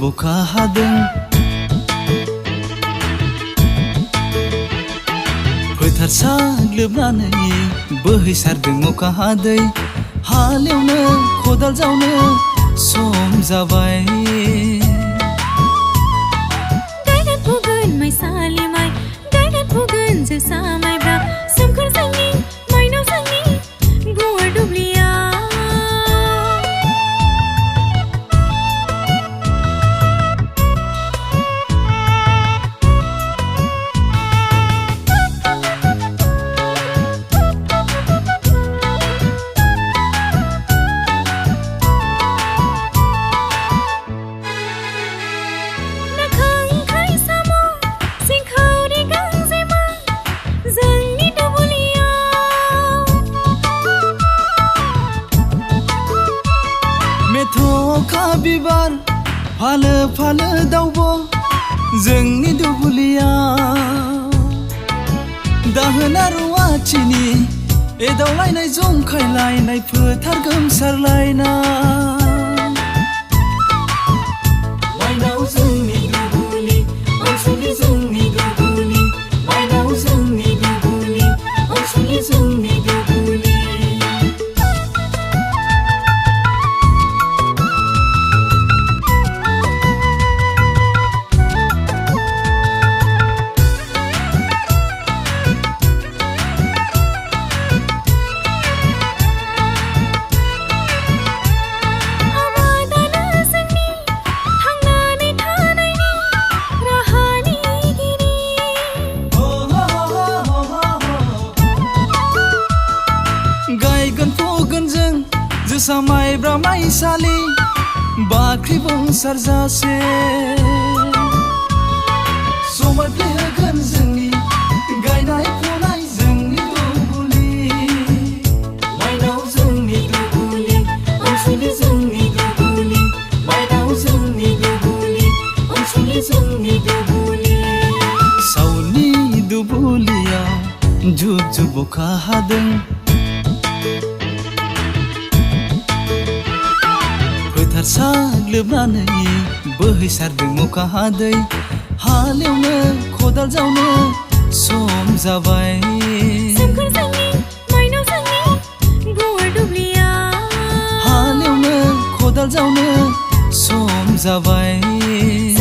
अखा हादों फोथार साग्लोबनानै बोहैसारदों अखा हादै हालेवनो खदाल जावनो सम जाबाय गायगोन फुगोन माइसालि माइ गायगोन फुगोन जोसा माइब्रा सोमखोर जोंनि माइनाव जोंनि गुवार दुब्लिया मेथ'खा बिबार फालो फालो दावबो जोंनि दुब्लियाव दाहोना रुवाथिनि एदावलायनाय जंखायलायनाय फोथार गोमसारलायनाय माइनाव जोंनि दुब्लि अनसुलि जोंनि दुब्लि माइनाव जोंनि दुब्लि अनसुलि जोंनि दुब्लि गायगोन फुगोन जों जोसा माइब्रा माइसालि बाख्रि बुंसार जासे समायफ्लेहोगोन जोंनि गायनाय फुनाय जोंनि दुब्लि माइनाव जोंनि दुब्लि अनसुलि जोंनि दुब्लि माइनाव जोंनि दुब्लि अनसुलि जोंनि दुब्लि सावनि दुब्लियाव जुब जुब अखा हादों फोथार साग्लोबनानै बोहैसारदों अखा हादै हालेवनो खदाल जावनो सम जाबाय सोमखोर जोंनि माइनाव जोंनि गुवार दुब्लिया हालेवनो खदाल जावनो सम जाबाय।